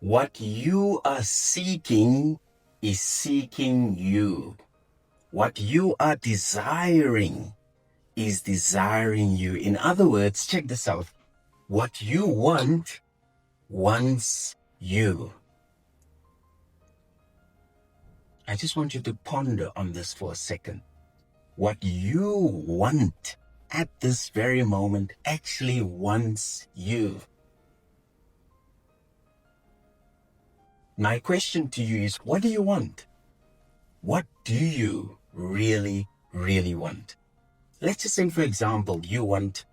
What you are seeking is seeking you. What you are desiring is desiring you. In other words, check this out. What you want wants you. I just want you to ponder on this for a second. What you want at this very moment actually wants you. My question to you is, what do you want? What do you really, really want? Let's just say, for example, you want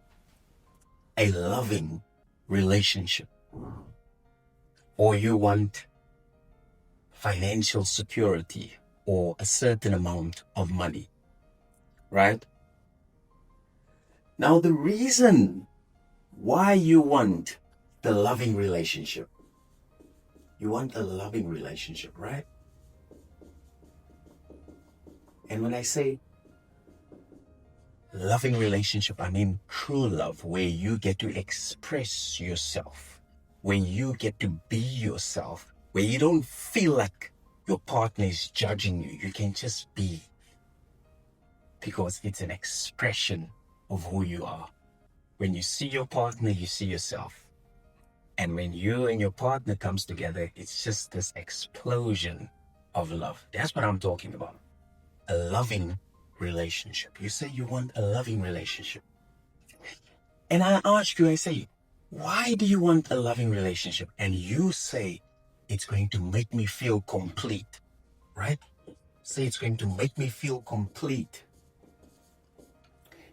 a loving relationship, or you want financial security or a certain amount of money, right? Now, the reason why you want the loving relationship, you want a loving relationship, right? And when I say loving relationship, I mean true love, where you get to express yourself, where you get to be yourself, where you don't feel like your partner is judging you. You can just be, because it's an expression of who you are. When you see your partner, you see yourself. And when you and your partner comes together, it's just this explosion of love. That's what I'm talking about. A loving relationship. You say you want a loving relationship. And I ask you, I say, why do you want a loving relationship? And you say, it's going to make me feel complete, right? Say it's going to make me feel complete.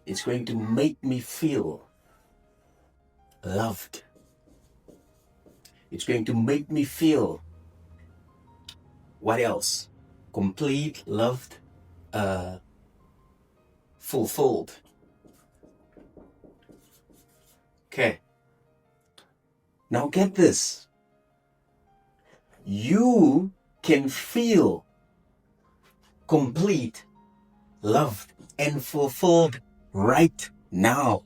It's going to make me feel loved. It's going to make me feel, what else? Complete, loved, fulfilled. Okay. Now get this. You can feel complete, loved, and fulfilled right now.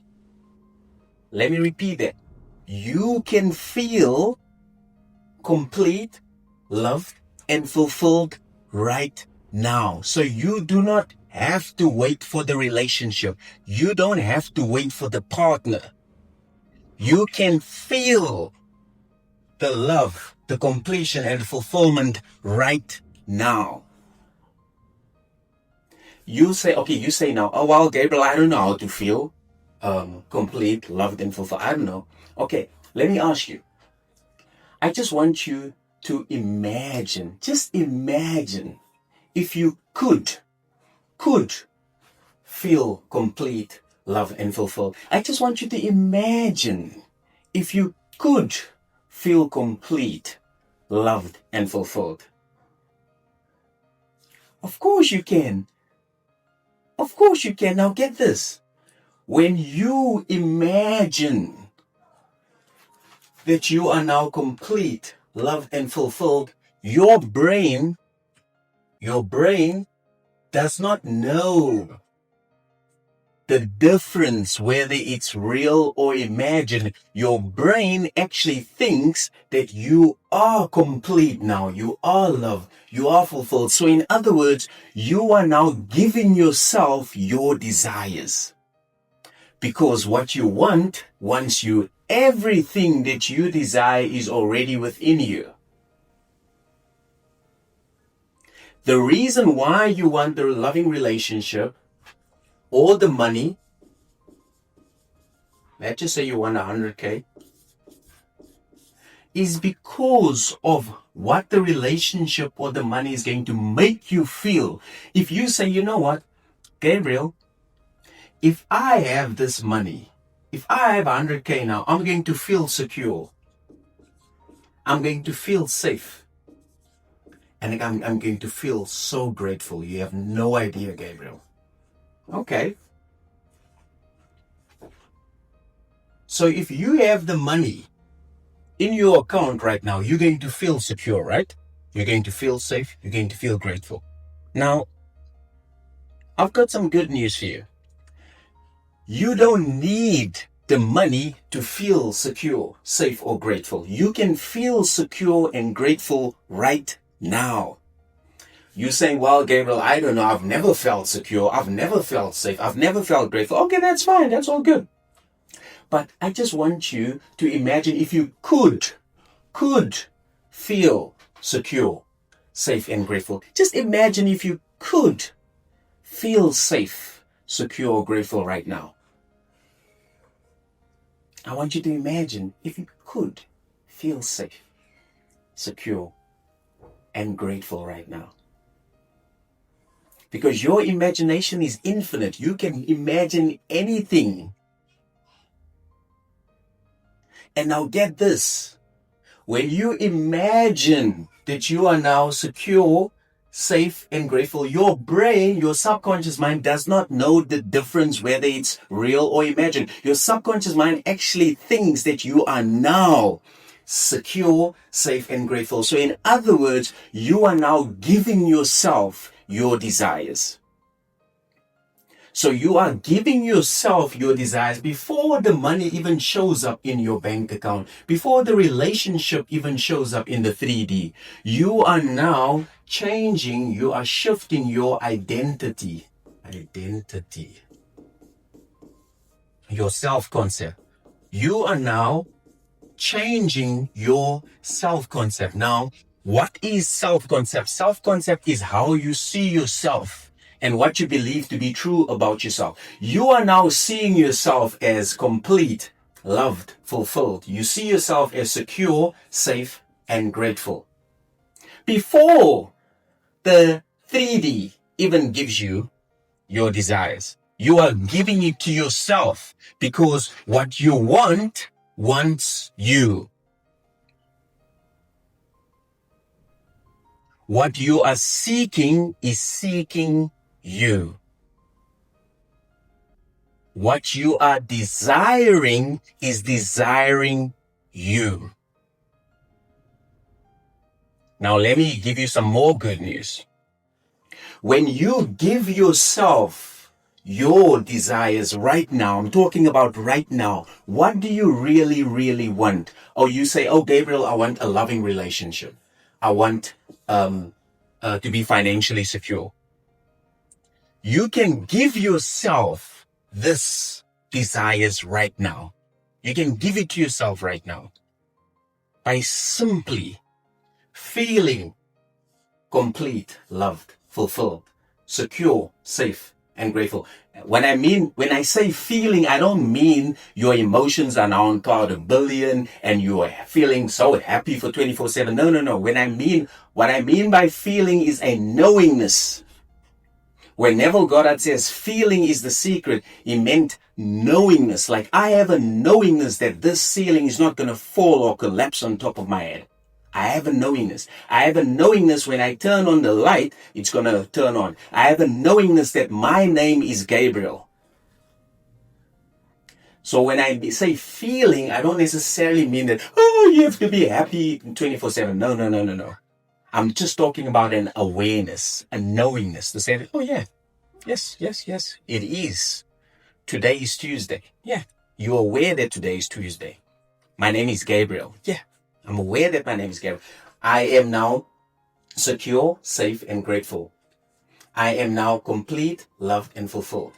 Let me repeat that. You can feel complete, loved, and fulfilled right now. So you do not have to wait for the relationship. You don't have to wait for the partner. You can feel the love, the completion, and fulfillment right now. You say now, oh, well, Gabriel, I don't know how to feel complete, loved, and fulfilled. I don't know. Okay, let me ask you. I just want you to imagine, just imagine if you could feel complete, loved, and fulfilled. I just want you to imagine if you could feel complete, loved, and fulfilled. Of course you can. Of course you can. Now get this. When you imagine that you are now complete, loved, and fulfilled, your brain does not know the difference whether it's real or imagined. Your brain actually thinks that you are complete now. You are loved. You are fulfilled. So in other words, you are now giving yourself your desires. Because what you want, once you, everything that you desire is already within you. The reason why you want the loving relationship or the money, let's just say you want 100K, is because of what the relationship or the money is going to make you feel. If you say, you know what, Gabriel, if I have this money, if I have 100K now, I'm going to feel secure. I'm going to feel safe. And I'm going to feel so grateful. You have no idea, Gabriel. Okay. So if you have the money in your account right now, you're going to feel secure, right? You're going to feel safe. You're going to feel grateful. Now, I've got some good news for you. You don't need the money to feel secure, safe, or grateful. You can feel secure and grateful right now. You're saying, well, Gabriel, I don't know. I've never felt secure. I've never felt safe. I've never felt grateful. Okay, that's fine. That's all good. But I just want you to imagine if you could feel secure, safe, and grateful. Just imagine if you could feel safe, secure, grateful right now. I want you to imagine if you could feel safe, secure, and grateful right now. Because your imagination is infinite. You can imagine anything. And now get this. When you imagine that you are now secure, safe, and grateful, your brain, your subconscious mind does not know the difference whether it's real or imagined. Your subconscious mind actually thinks that you are now secure, safe, and grateful. So in other words, you are now giving yourself your desires. So you are giving yourself your desires before the money even shows up in your bank account, before the relationship even shows up in the 3D. You are now changing, you are shifting your identity. Your self-concept. You are now changing your self-concept. Now, what is self-concept? Self-concept is how you see yourself and what you believe to be true about yourself. You are now seeing yourself as complete, loved, fulfilled. You see yourself as secure, safe, and grateful. Before the 3D even gives you your desires, you are giving it to yourself because what you want wants you. What you are seeking is seeking you. What you are desiring is desiring you. Now let me give you some more good news. When you give yourself your desires right now, I'm talking about right now, what do you really, really want? Or you say, oh, Gabriel, I want a loving relationship. I want to be financially secure. You can give yourself this desires right now. You can give it to yourself right now by simply feeling complete, loved, fulfilled, secure, safe, and grateful. When I say feeling, I don't mean your emotions are now on cloud 1,000,000,000 and you are feeling so happy for 24/7. No. What I mean by feeling is a knowingness. When Neville Goddard says feeling is the secret, he meant knowingness. Like I have a knowingness that this ceiling is not going to fall or collapse on top of my head. I have a knowingness. I have a knowingness when I turn on the light, it's going to turn on. I have a knowingness that my name is Gabriel. So when I say feeling, I don't necessarily mean that, oh, you have to be happy 24/7. No. I'm just talking about an awareness, a knowingness to say that, oh yeah, yes, it is. Today is Tuesday. Yeah, you're aware that today is Tuesday. My name is Gabriel. Yeah, I'm aware that my name is Gabriel. I am now secure, safe, and grateful. I am now complete, loved, and fulfilled.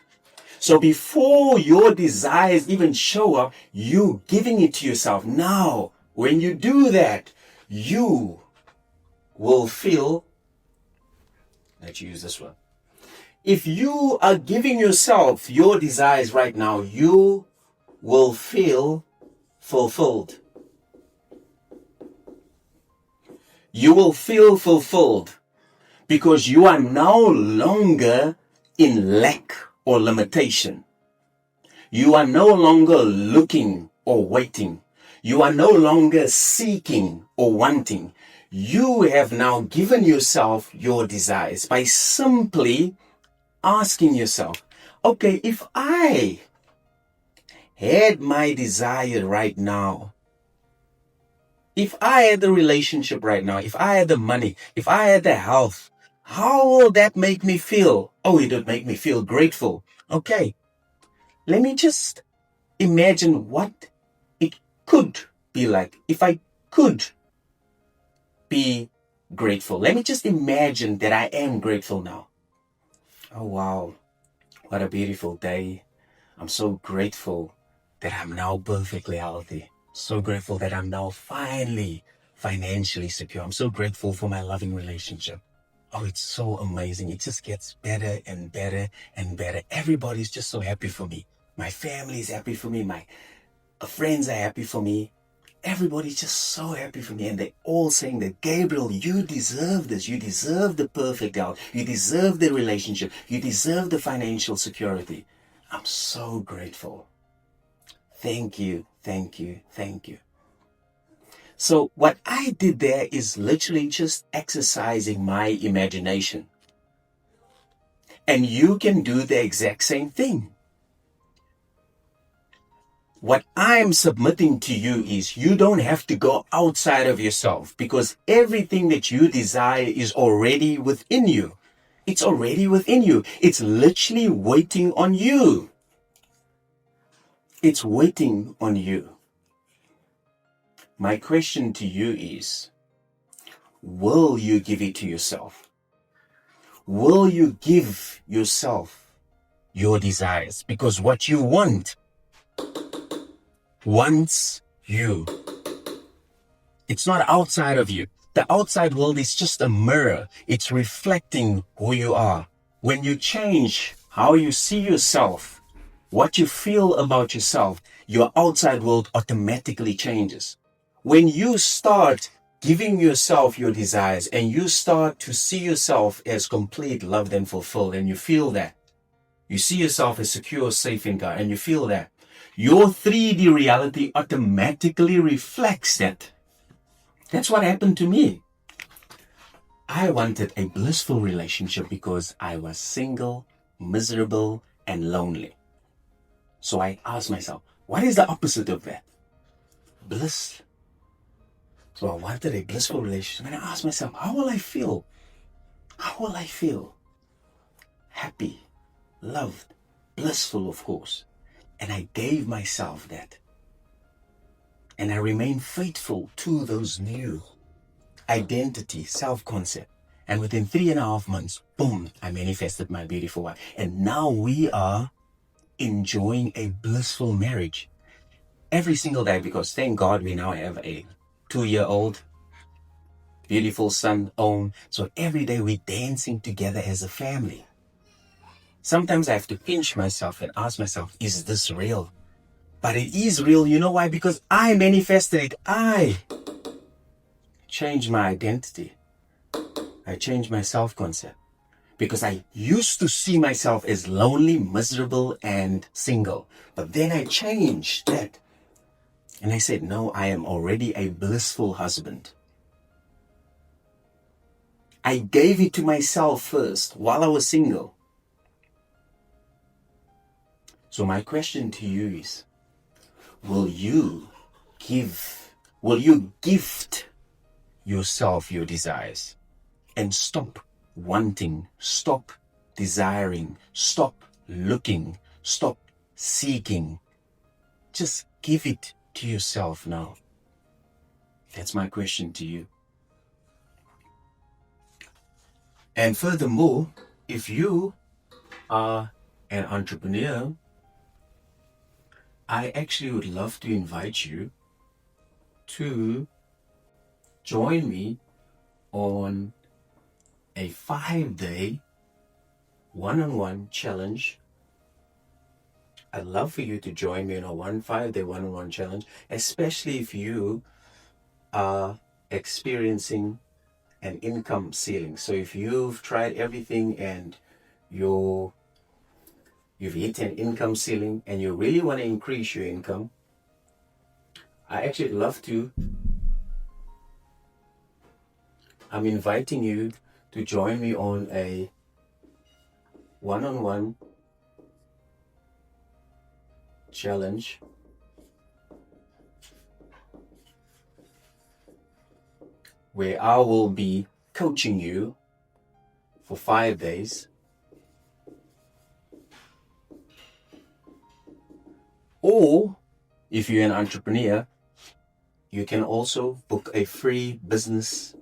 So before your desires even show up, you giving it to yourself. Now, when you do that, you will feel, let's use this one. If you are giving yourself your desires right now, you will feel fulfilled. You will feel fulfilled because you are no longer in lack or limitation. You are no longer looking or waiting. You are no longer seeking or wanting. You have now given yourself your desires by simply asking yourself, okay, if I had my desire right now, if I had the relationship right now, if I had the money, if I had the health, how will that make me feel? Oh, it would make me feel grateful. Okay, let me just imagine what it could be like if I could be grateful. Let me just imagine that I am grateful now. Oh, wow. What a beautiful day. I'm so grateful that I'm now perfectly healthy. So grateful that I'm now finally financially secure. I'm so grateful for my loving relationship. Oh, it's so amazing. It just gets better and better and better. Everybody's just so happy for me. My family is happy for me. My friends are happy for me. Everybody's just so happy for me. And they're all saying that, Gabriel, you deserve this. You deserve the perfect health. You deserve the relationship. You deserve the financial security. I'm so grateful. Thank you. Thank you. Thank you. So what I did there is literally just exercising my imagination. And you can do the exact same thing. What I'm submitting to you is you don't have to go outside of yourself, because everything that you desire is already within you. It's already within you. It's literally waiting on you. It's waiting on you. My question to you is, will you give it to yourself? Will you give yourself your desires? Because what you want wants you. It's not outside of you. The outside world is just a mirror. It's reflecting who you are. When you change how you see yourself, what you feel about yourself, your outside world automatically changes. When you start giving yourself your desires and you start to see yourself as complete, loved, and fulfilled, and you feel that, you see yourself as secure, safe in God, and you feel that, your 3D reality automatically reflects that. That's what happened to me. I wanted a blissful relationship because I was single, miserable, and lonely. So I asked myself, what is the opposite of that? Bliss. So I wanted a blissful relationship, and I asked myself, how will I feel? How will I feel? Happy, loved, blissful, of course. And I gave myself that. And I remained faithful to those new identity, self-concept. And within 3.5 months, boom, I manifested my beautiful wife. And now we are enjoying a blissful marriage every single day, because thank God we now have a 2-year-old beautiful son, Owen. So every day we're dancing together as a family. Sometimes I have to pinch myself and ask myself, is this real? But it is real. You know why? Because I manifested it. I changed my identity. I changed my self-concept. Because I used to see myself as lonely, miserable, and single. But then I changed that. And I said, no, I am already a blissful husband. I gave it to myself first while I was single. So my question to you is, will you gift yourself your desires and stop wanting, stop desiring, stop looking, stop seeking? Just give it to yourself now. That's my question to you. And furthermore, if you are an entrepreneur, I actually would love to invite you to join me on a 5-day one-on-one challenge. I'd love for you to join me on a 5-day one-on-one challenge, especially if you are experiencing an income ceiling. So if you've tried everything and you've hit an income ceiling and you really want to increase your income, I actually love to. I'm inviting you to join me on a one-on-one challenge where I will be coaching you for 5 days Or if you're an entrepreneur, you can also book a free business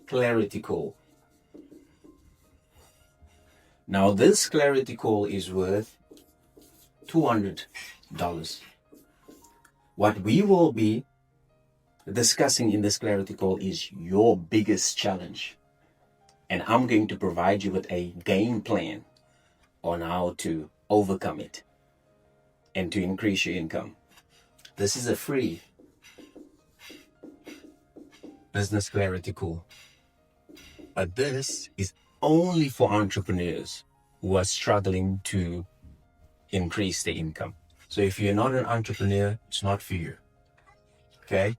clarity call. Now, this clarity call is worth $200. What we will be discussing in this clarity call is your biggest challenge. And I'm going to provide you with a game plan on how to overcome it and to increase your income. This is a free business clarity call. But this is only for entrepreneurs who are struggling to increase their income. So if you're not an entrepreneur, it's not for you. Okay?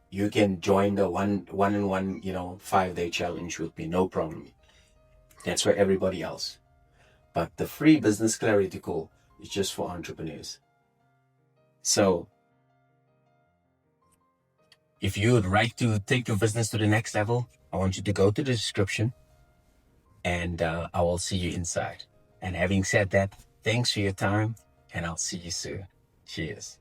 You can join the one-on-one, 5-day challenge with me, no problem. That's for everybody else. But the free business clarity call is just for entrepreneurs. So if you would like to take your business to the next level, I want you to go to the description and I will see you inside. And having said that, thanks for your time and I'll see you soon. Cheers.